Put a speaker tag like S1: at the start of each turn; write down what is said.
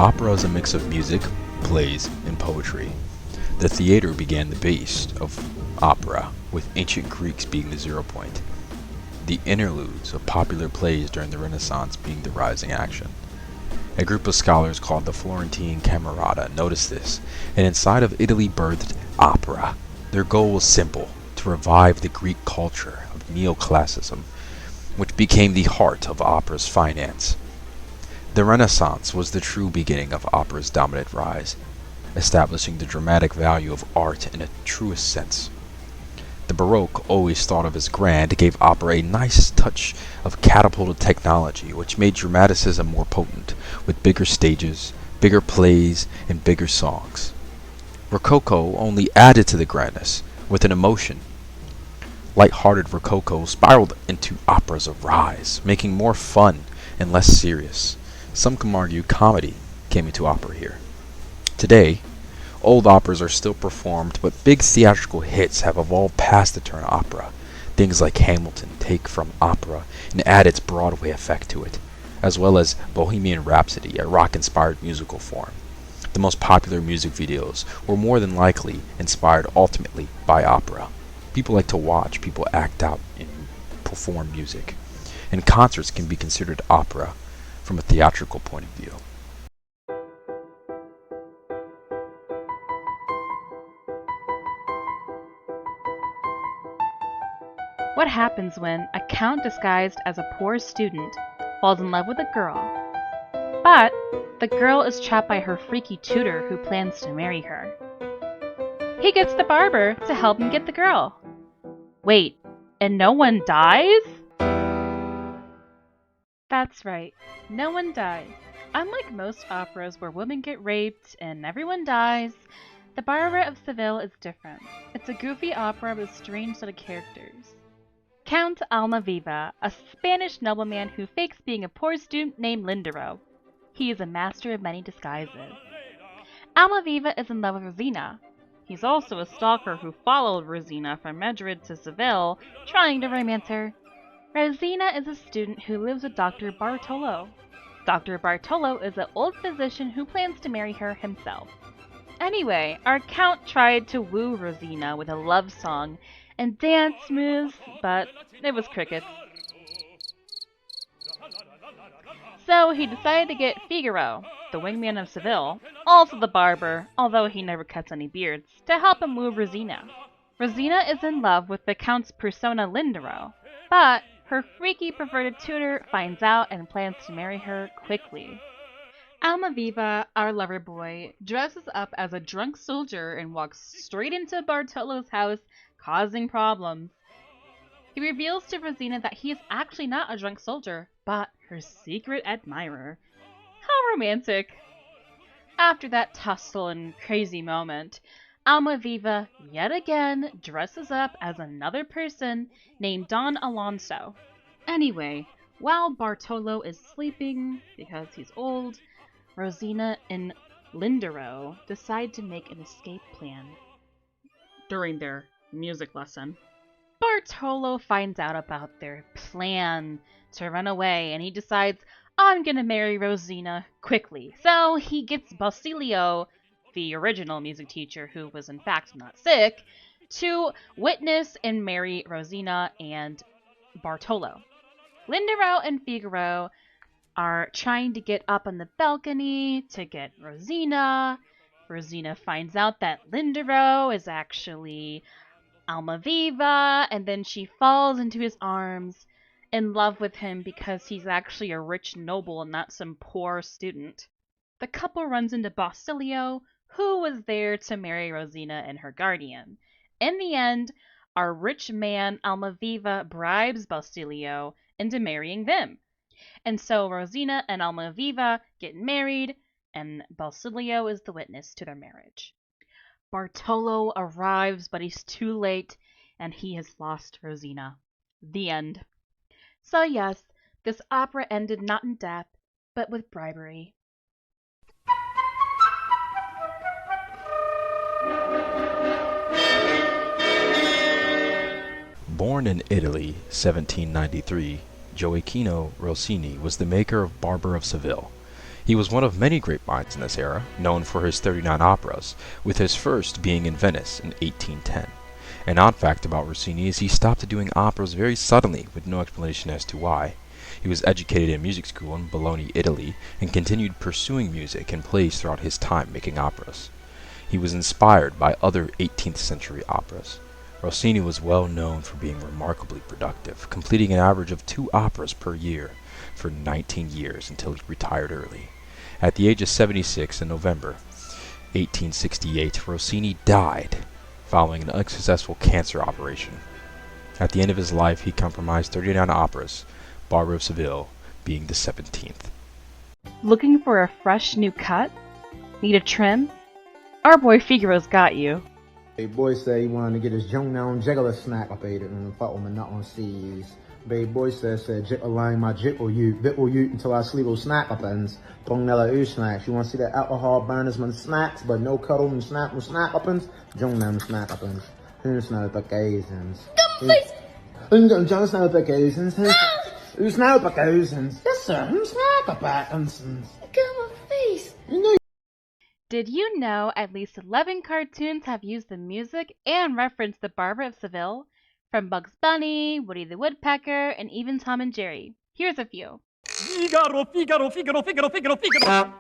S1: Opera is a mix of music, plays, and poetry. The theater began the base of opera, with ancient Greeks being the 0 point. The interludes of popular plays during the Renaissance being the rising action. A group of scholars called the Florentine Camerata noticed this, and inside of Italy birthed opera. Their goal was simple: to revive the Greek culture of neoclassicism, which became the heart of opera's finance. The Renaissance was the true beginning of opera's dominant rise, establishing the dramatic value of art in a truest sense. The Baroque, always thought of as grand, gave opera a nice touch of catapulted technology, which made dramaticism more potent, with bigger stages, bigger plays, and bigger songs. Rococo only added to the grandness, with an emotion. Light-hearted Rococo spiraled into operas of rise, making more fun and less serious. Some can argue comedy came into opera here. Today, old operas are still performed, but big theatrical hits have evolved past the turn of opera. Things like Hamilton take from opera and add its Broadway effect to it, as well as Bohemian Rhapsody, a rock-inspired musical form. The most popular music videos were more than likely inspired ultimately by opera. People like to watch people act out and perform music, and concerts can be considered opera from a theatrical point of view.
S2: What happens when a count disguised as a poor student falls in love with a girl, but the girl is trapped by her freaky tutor who plans to marry her? He gets the barber to help him get the girl. Wait, and no one dies? That's right, no one dies. Unlike most operas where women get raped and everyone dies, The Barber of Seville is different. It's a goofy opera with a strange set of characters. Count Almaviva, a Spanish nobleman who fakes being a poor student named Lindero. He is a master of many disguises. Almaviva is in love with Rosina. He's also a stalker who followed Rosina from Madrid to Seville, trying to romance her. Rosina is a student who lives with Dr. Bartolo. Dr. Bartolo is an old physician who plans to marry her himself. Anyway, our count tried to woo Rosina with a love song and dance moves, but it was crickets. So he decided to get Figaro, the wingman of Seville, also the barber, although he never cuts any beards, to help him woo Rosina. Rosina is in love with the count's persona Lindero, but her freaky perverted tutor finds out and plans to marry her quickly. Almaviva, our lover boy, dresses up as a drunk soldier and walks straight into Bartolo's house, causing problems. He reveals to Rosina that he is actually not a drunk soldier, but her secret admirer. How romantic! After that tussle and crazy moment, Almaviva yet again dresses up as another person named Don Alonso. Anyway, while Bartolo is sleeping because he's old, Rosina and Lindero decide to make an escape plan during their music lesson. Bartolo finds out about their plan to run away, and he decides, I'm gonna marry Rosina quickly. So he gets Basilio, the original music teacher who was in fact not sick, to witness and marry Rosina and Bartolo. Lindero and Figaro are trying to get up on the balcony to get Rosina. Rosina finds out that Lindero is actually Almaviva, and then she falls into his arms in love with him because he's actually a rich noble and not some poor student. The couple runs into Basilio, who was there to marry Rosina and her guardian. In the end, our rich man Almaviva bribes Basilio into marrying them. And so Rosina and Almaviva get married, and Basilio is the witness to their marriage. Bartolo arrives, but he's too late, and he has lost Rosina. The end. So yes, this opera ended not in death, but with bribery.
S1: Born in Italy, 1793, Gioacchino Rossini was the maker of Barber of Seville. He was one of many great minds in this era, known for his 39 operas, with his first being in Venice in 1810. An odd fact about Rossini is he stopped doing operas very suddenly, with no explanation as to why. He was educated in music school in Bologna, Italy, and continued pursuing music and plays throughout his time making operas. He was inspired by other 18th century operas. Rossini was well known for being remarkably productive, completing an average of 2 operas per year for 19 years until he retired early. At the age of 76 in November 1868, Rossini died following an unsuccessful cancer operation. At the end of his life, he compromised 39 operas, Barber of Seville being the 17th.
S2: Looking for a fresh new cut? Need a trim? Our boy Figaro's got you.
S3: Big boy said he wanted to get his jung down jiggler snack up ate it and fuck with me not on seas. Big boy said jiggling my jiggle you, bittle you until I sleep will snack up ends. Pongnella oo snacks. You wanna see that alcohol burners man snacks, but no cuddle and snack with snack up ends? Jung them snack up ends. Who's not the Asians? John Snow the Asians. Who's now the Asians? Yes sir, who's snack up ends? Look at my face. You know.
S2: Did you know at least 11 cartoons have used the music and referenced the Barber of Seville? From Bugs Bunny, Woody the Woodpecker, and even Tom and Jerry. Here's a few.
S4: Figaro, Figaro, Figaro, Figaro, Figaro, Figaro.